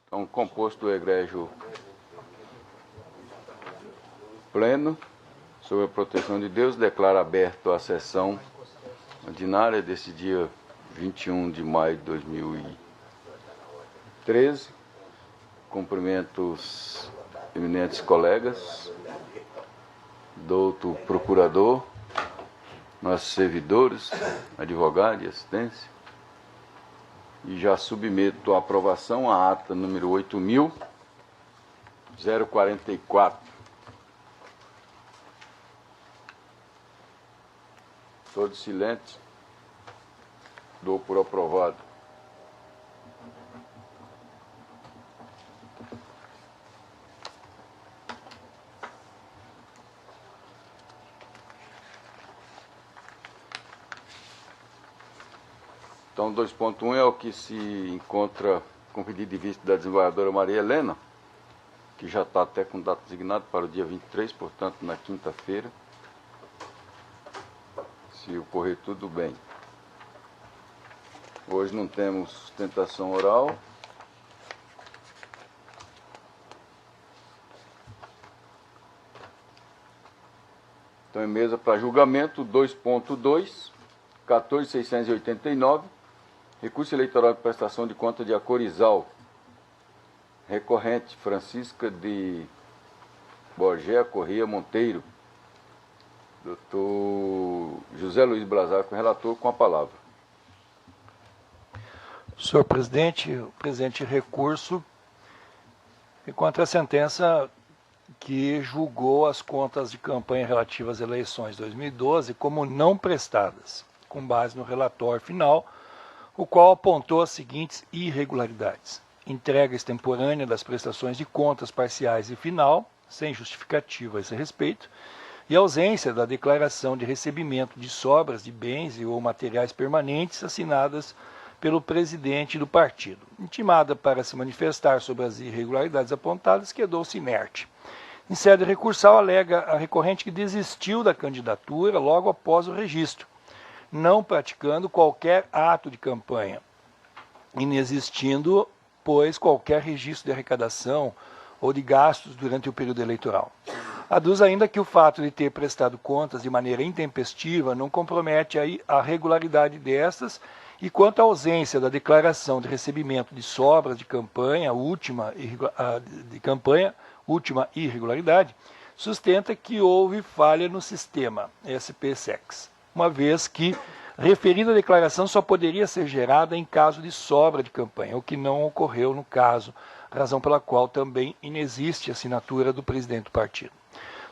Então, composto o egrégio pleno, sob a proteção de Deus, declaro aberto a sessão ordinária desse dia 21 de maio de 2013. Cumprimento os eminentes colegas, doutor procurador, nossos servidores, advogados e assistência, e já submeto à aprovação a ata número 8.044. Todos silentes, dou por aprovado. Então, 2.1 é o que se encontra com pedido de vista da desembargadora Maria Helena, que já está até com data designada para o dia 23, portanto, na quinta-feira, se ocorrer tudo bem. Hoje não temos sustentação oral. Então, em mesa para julgamento, 2.2, 14.689, recurso eleitoral de prestação de conta de Acorizal, recorrente Francisca de Borgé Corrêa Monteiro. Doutor José Luiz Brasaco, relator, com a palavra. Senhor presidente, o presente recurso encontra a sentença que julgou as contas de campanha relativas às eleições de 2012 como não prestadas, com base no relatório final, o qual apontou as seguintes irregularidades: entrega extemporânea das prestações de contas parciais e final, sem justificativa a esse respeito, e ausência da declaração de recebimento de sobras de bens e ou materiais permanentes assinadas pelo presidente do partido. Intimada para se manifestar sobre as irregularidades apontadas, quedou-se inerte. Em sede recursal, alega a recorrente que desistiu da candidatura logo após o registro, não praticando qualquer ato de campanha, inexistindo, pois, qualquer registro de arrecadação ou de gastos durante o período eleitoral. Aduz ainda que o fato de ter prestado contas de maneira intempestiva não compromete a regularidade destas, e quanto à ausência da declaração de recebimento de sobras de campanha, última irregularidade, sustenta que houve falha no sistema SPSEX, uma vez que referida declaração só poderia ser gerada em caso de sobra de campanha, o que não ocorreu no caso, razão pela qual também inexiste assinatura do presidente do partido.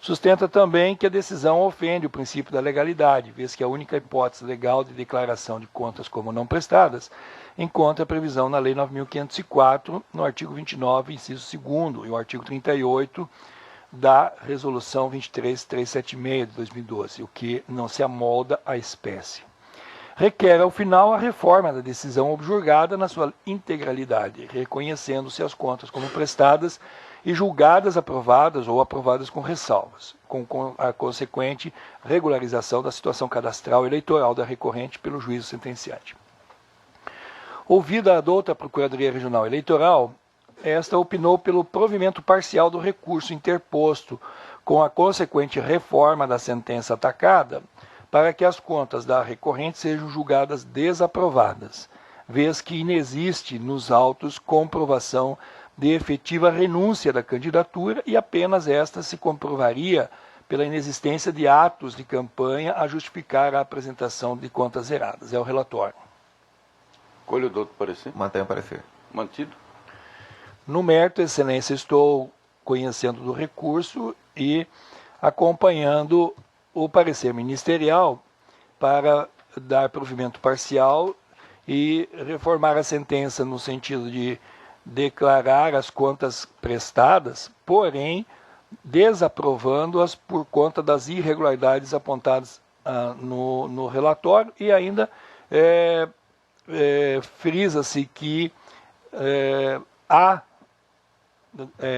Sustenta também que a decisão ofende o princípio da legalidade, vez que a única hipótese legal de declaração de contas como não prestadas encontra a previsão na Lei 9.504, no artigo 29, inciso 2º, e o artigo 38 da Resolução 23.376 de 2012, o que não se amolda à espécie. Requer, ao final, a reforma da decisão objurgada na sua integralidade, reconhecendo-se as contas como prestadas e julgadas aprovadas ou aprovadas com ressalvas, com a consequente regularização da situação cadastral eleitoral da recorrente pelo juízo sentenciante. Ouvida a douta Procuradoria Regional Eleitoral, esta opinou pelo provimento parcial do recurso interposto com a consequente reforma da sentença atacada, para que as contas da recorrente sejam julgadas desaprovadas, vez que inexiste nos autos comprovação de efetiva renúncia da candidatura e apenas esta se comprovaria pela inexistência de atos de campanha a justificar a apresentação de contas zeradas. É o relatório. Colhe o doutor parecer. Mantenha o parecer. Mantido. No mérito, excelência, estou conhecendo do recurso e acompanhando o parecer ministerial para dar provimento parcial e reformar a sentença no sentido de declarar as contas prestadas, porém desaprovando-as por conta das irregularidades apontadas no relatório, e ainda frisa-se que há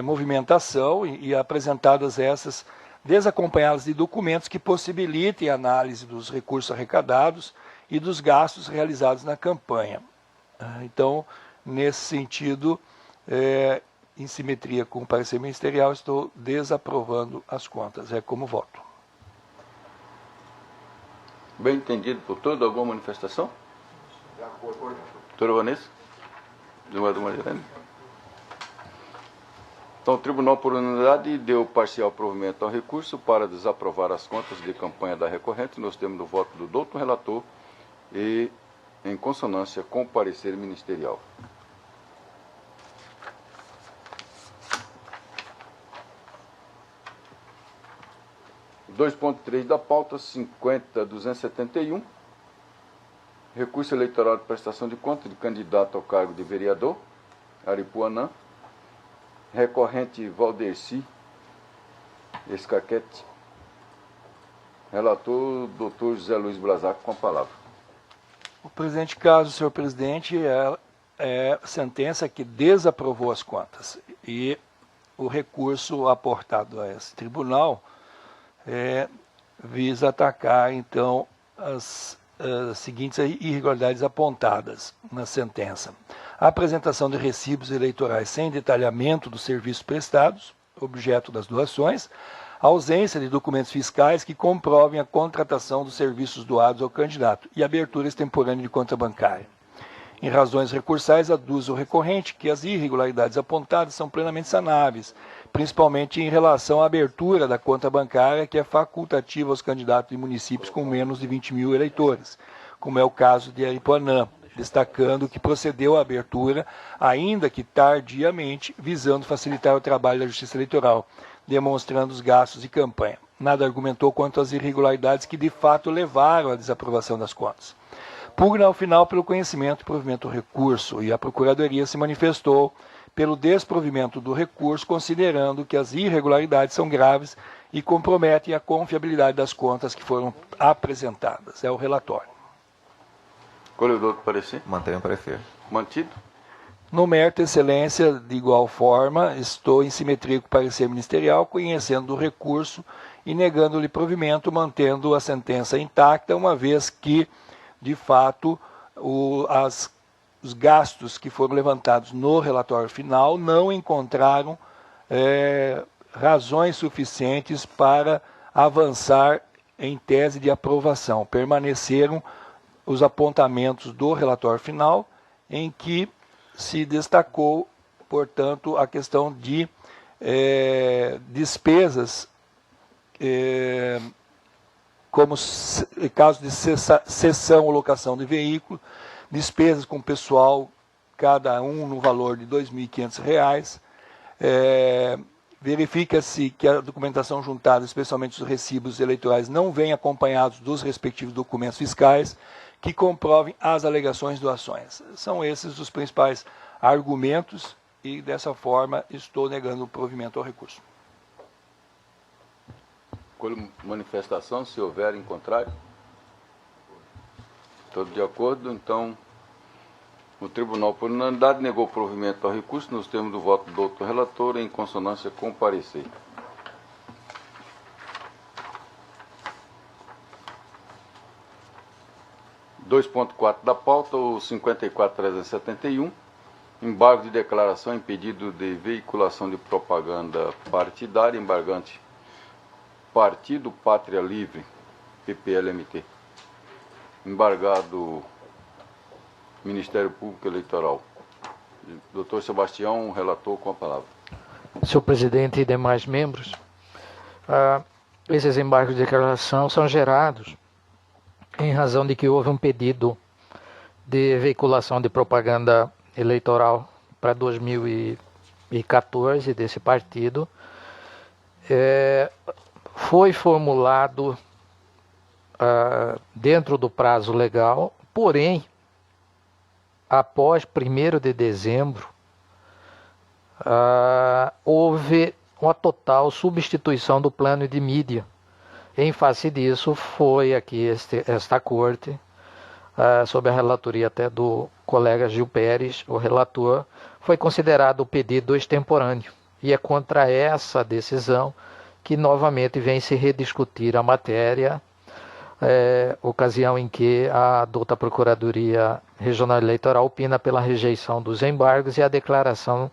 movimentação e apresentadas essas desacompanhadas de documentos que possibilitem a análise dos recursos arrecadados e dos gastos realizados na campanha. Então, nesse sentido, em simetria com o parecer ministerial, estou desaprovando as contas. É como voto. Bem entendido por todos. Alguma manifestação? De acordo. Doutora Vanessa? Desembargador Marielene? Então, o Tribunal, por unanimidade, deu parcial provimento ao recurso para desaprovar as contas de campanha da recorrente, nos termos do voto do doutor relator e em consonância com o parecer ministerial. O 2.3 da pauta, 50.271, recurso eleitoral de prestação de contas de candidato ao cargo de vereador, Aripuanã, recorrente Valderci Escaquete, relator doutor José Luiz Blazac, com a palavra. O presente caso, senhor presidente, é a sentença que desaprovou as contas. E o recurso aportado a esse tribunal visa atacar, então, as seguintes irregularidades apontadas na sentença. A apresentação de recibos eleitorais sem detalhamento dos serviços prestados, objeto das doações, a ausência de documentos fiscais que comprovem a contratação dos serviços doados ao candidato e abertura extemporânea de conta bancária. Em razões recursais, aduz o recorrente que as irregularidades apontadas são plenamente sanáveis, principalmente em relação à abertura da conta bancária, que é facultativa aos candidatos de municípios com menos de 20 mil eleitores, como é o caso de Aripuanã, destacando que procedeu à abertura, ainda que tardiamente, visando facilitar o trabalho da Justiça Eleitoral, demonstrando os gastos de campanha. Nada argumentou quanto às irregularidades que de fato levaram à desaprovação das contas. Pugna ao final pelo conhecimento e provimento do recurso, e a Procuradoria se manifestou pelo desprovimento do recurso, considerando que as irregularidades são graves e comprometem a confiabilidade das contas que foram apresentadas. É o relatório. Colhedor do parecer? Mantenho o parecer. Mantido? No mérito, excelência, de igual forma, estou em simetria com o parecer ministerial, conhecendo o recurso e negando-lhe provimento, mantendo a sentença intacta, uma vez que, de fato, os gastos que foram levantados no relatório final não encontraram razões suficientes para avançar em tese de aprovação. Permaneceram os apontamentos do relatório final, em que se destacou, portanto, a questão de despesas, como caso de cessão ou locação de veículo, despesas com pessoal, cada um no valor de R$ 2.500. Verifica-se que a documentação juntada, especialmente os recibos eleitorais, não vem acompanhados dos respectivos documentos fiscais que comprovem as alegações de doações. São esses os principais argumentos e, dessa forma, estou negando o provimento ao recurso. Manifestação, se houver em contrário? Todos de acordo? Então, o Tribunal, por unanimidade, negou o provimento ao recurso nos termos do voto do doutor relator, em consonância com o parecer. O 2.4 da pauta, o 54.371, embargo de declaração impedido de veiculação de propaganda partidária, embargante Partido Pátria Livre, PPLMT. Embargado Ministério Público Eleitoral. Doutor Sebastião, relator, com a palavra. Senhor presidente e demais membros, esses embargos de declaração são gerados em razão de que houve um pedido de veiculação de propaganda eleitoral para 2014 desse partido. Foi formulado dentro do prazo legal, porém, após 1º de dezembro, houve uma total substituição do plano de mídia. Em face disso, foi aqui esta corte, sob a relatoria até do colega Gil Pérez, o relator, foi considerado o pedido extemporâneo. E é contra essa decisão que novamente vem se rediscutir a matéria ocasião em que a adulta Procuradoria Regional Eleitoral opina pela rejeição dos embargos e a declaração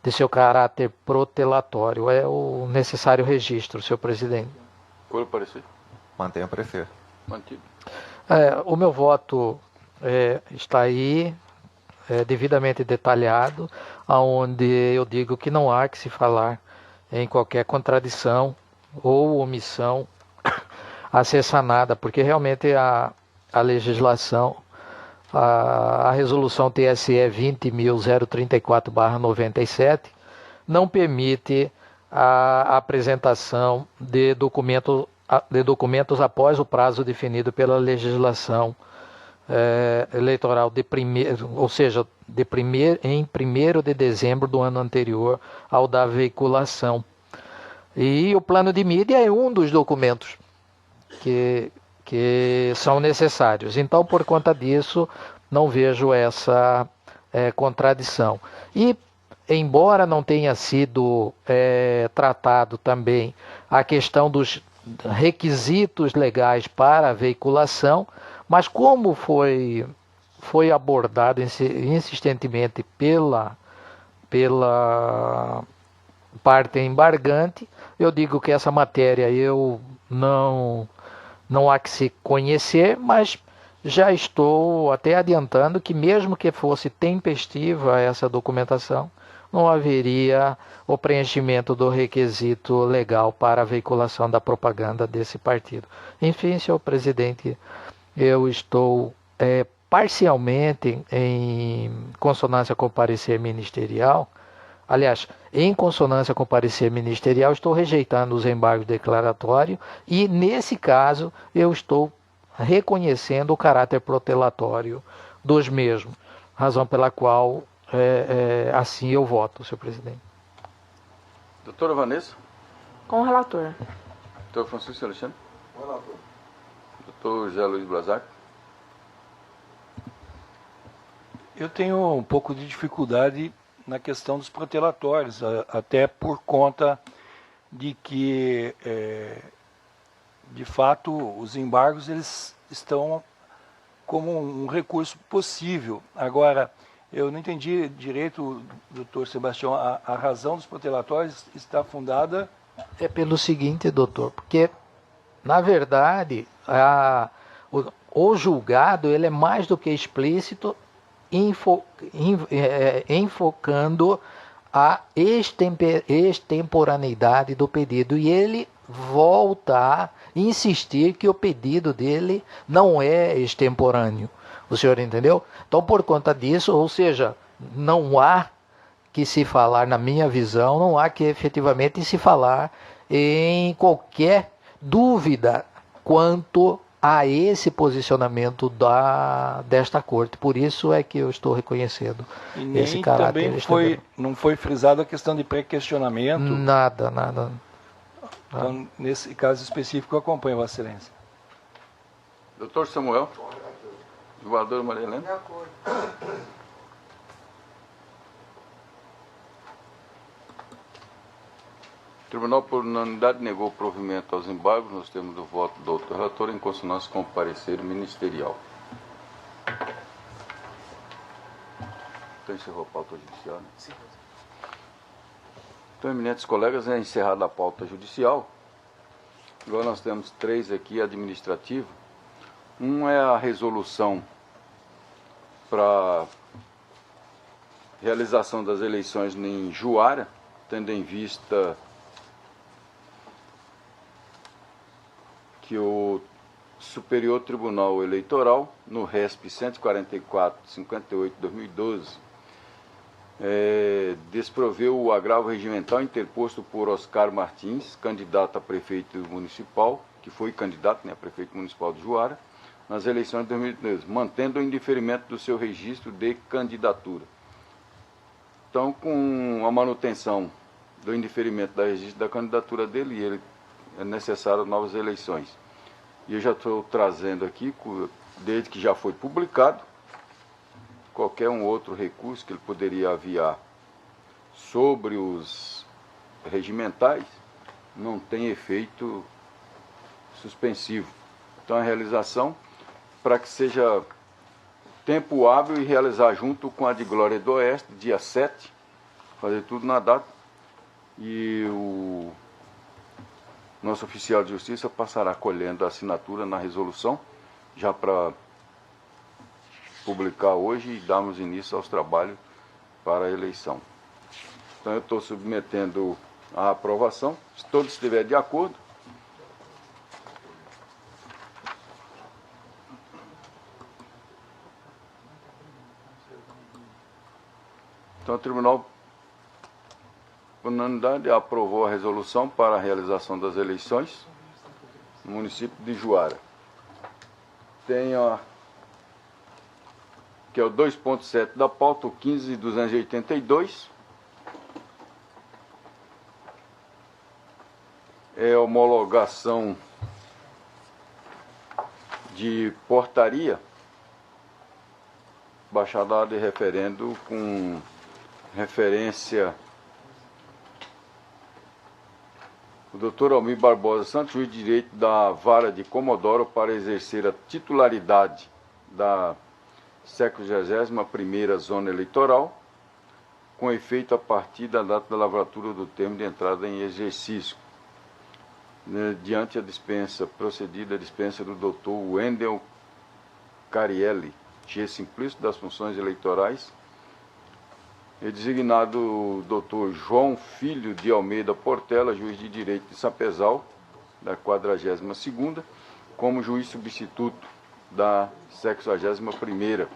de seu caráter protelatório. É o necessário registro, senhor presidente. Qual o parecer? Mantenha o parecer. Mantido. O meu voto está aí, devidamente detalhado, onde eu digo que não há que se falar em qualquer contradição ou omissão a ser sanada, porque realmente a legislação, a resolução TSE 20.034/97 não permite a apresentação de documentos após o prazo definido pela legislação eleitoral ou seja, em 1º de dezembro do ano anterior ao da veiculação. E o plano de mídia é um dos documentos que são necessários. Então, por conta disso, não vejo essa contradição. E, embora não tenha sido tratado também a questão dos requisitos legais para a veiculação, mas como foi abordado insistentemente pela parte embargante, eu digo que essa matéria eu não há que se conhecer, mas já estou até adiantando que mesmo que fosse tempestiva essa documentação, não haveria o preenchimento do requisito legal para a veiculação da propaganda desse partido. Enfim, senhor presidente, eu estou parcialmente em consonância com o parecer ministerial. Aliás, em consonância com o parecer ministerial, estou rejeitando os embargos declaratórios e, nesse caso, eu estou reconhecendo o caráter protelatório dos mesmos, razão pela qual assim eu voto, senhor presidente. Doutora Vanessa? Com o relator. Doutor Francisco Alexandre? Com o relator. Doutor José Luiz Blazac? Eu tenho um pouco de dificuldade na questão dos protelatórios, até por conta de que, de fato, os embargos eles estão como um recurso possível. Agora, eu não entendi direito, doutor Sebastião, a razão dos protelatórios está fundada... É pelo seguinte, doutor, porque, na verdade, o julgado ele é mais do que explícito, enfocando a extemporaneidade do pedido, e ele volta a insistir que o pedido dele não é extemporâneo. O senhor entendeu? Então, por conta disso, ou seja, não há que se falar, na minha visão, não há que efetivamente se falar em qualquer dúvida quanto a esse posicionamento desta corte. Por isso é que eu estou reconhecendo esse caráter. Também não foi frisada a questão de pré-questionamento. Nada. Então, nesse caso específico, eu acompanho, Vossa Excelência. Doutor Samuel? Jogador Maria Helena? De acordo. O Tribunal, por unanimidade, negou o provimento aos embargos. Nós temos o voto do doutor relator em consonância com o parecer ministerial. Então, encerrou a pauta judicial, né? Sim. Então, eminentes colegas, é encerrada a pauta judicial. Agora nós temos 3 aqui administrativos. Um é a resolução para realização das eleições em Juara, tendo em vista que o Superior Tribunal Eleitoral, no RESP 144/58/2012, desproveu o agravo regimental interposto por Oscar Martins, candidato a prefeito municipal, que foi candidato, né, a prefeito municipal de Juara, nas eleições de 2012, mantendo o indeferimento do seu registro de candidatura. Então, com a manutenção do indeferimento do registro da candidatura dele, ele é necessário novas eleições. E eu já estou trazendo aqui, desde que já foi publicado, qualquer um outro recurso que ele poderia aviar sobre os regimentais não tem efeito suspensivo. Então a realização, para que seja tempo hábil e realizar junto com a de Glória do Oeste, dia 7, fazer tudo na data. E o nosso oficial de justiça passará colhendo a assinatura na resolução, já para publicar hoje e darmos início aos trabalhos para a eleição. Então eu estou submetendo a aprovação, se todos estiverem de acordo. Então o Tribunal, por unanimidade, aprovou a resolução para a realização das eleições no município de Juara. Tem que é o 2.7 da pauta, o 15.282. É a homologação de portaria, baixada de referendo com referência o Dr. Almir Barbosa Santos, juiz de direito da Vara de Comodoro, para exercer a titularidade da 61ª Zona Eleitoral, com efeito a partir da data da lavratura do termo de entrada em exercício, diante a dispensa, procedida a dispensa do Dr. Wendel Carielli, juiz simplício das funções eleitorais, e designado o Dr. João Filho de Almeida Portela, juiz de direito de Sapezal, da 42ª, como juiz substituto da 61ª.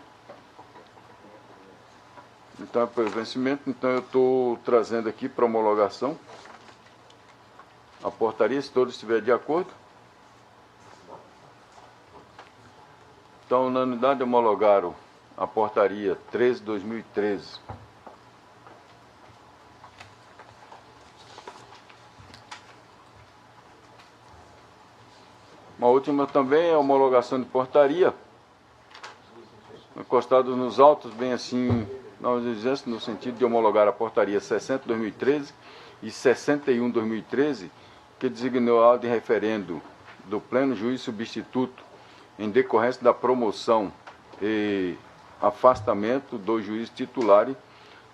Então, é pelo vencimento, então eu estou trazendo aqui para homologação a portaria, se todos estiverem de acordo. Então, unanimidade, homologaram a portaria 13/2013. Uma última também é a homologação de portaria, encostados nos autos, bem assim, no sentido de homologar a portaria 60/2013 e 61/2013, que designou a de referendo do pleno juiz substituto em decorrência da promoção e afastamento do juiz titular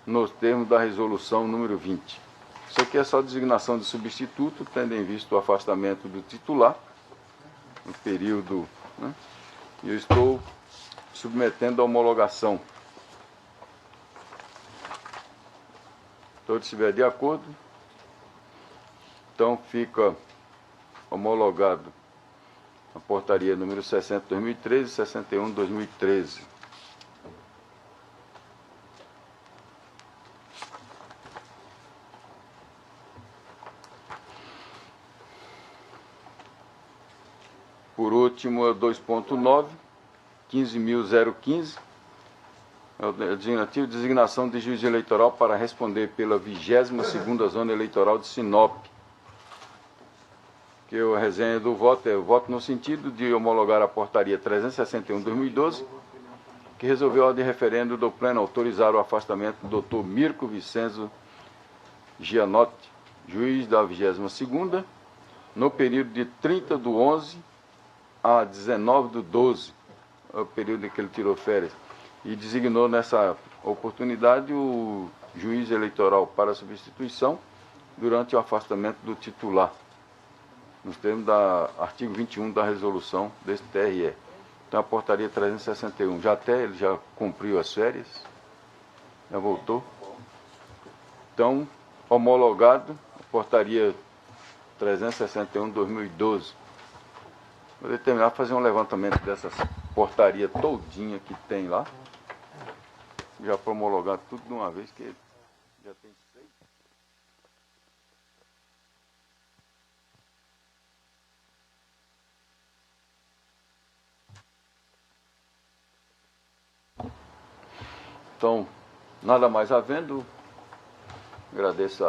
nos termos da resolução número 20. Isso aqui é só designação de substituto, tendo em vista o afastamento do titular, no período, né? E eu estou submetendo a homologação. Todos estiverem de acordo, então fica homologado a portaria número 60/2013 e 61/2013. Por último, é 2.9, 15.015, é o designativo, designação de juiz eleitoral para responder pela 22ª Zona Eleitoral de Sinop. Que a resenha do voto é o voto no sentido de homologar a portaria 361/2012, que resolveu a de referendo do pleno autorizar o afastamento do Dr. Mirko Vicenzo Gianotti, juiz da 22ª, no período de 30/11 a 19/12, o período em que ele tirou férias, e designou nessa oportunidade o juiz eleitoral para substituição durante o afastamento do titular, nos termos do artigo 21 da resolução deste TRE. Então a portaria 361, ele já cumpriu as férias, já voltou. Então, homologado, a portaria 361/2012. Vou determinar fazer um levantamento dessas portaria todinha que tem lá, já para homologar tudo de uma vez, que já tem 6. Então, nada mais havendo, agradeço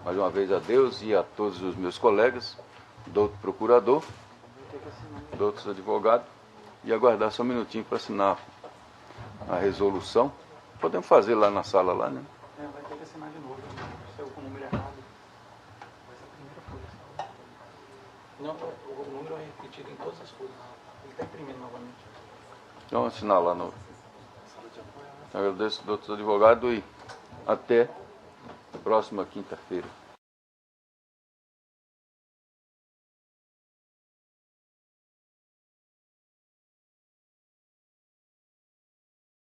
mais uma vez a Deus e a todos os meus colegas, doutor procurador, doutor advogado, e aguardar só um minutinho para assinar a resolução. Podemos fazer lá na sala, lá, né? Vai ter que assinar de novo, saiu com o número errado. Vai ser a primeira folha. Não, o número é repetido em todas as folhas. está imprimindo novamente. Então, assinar lá no... Agradeço, doutor advogado, e até a próxima quinta-feira.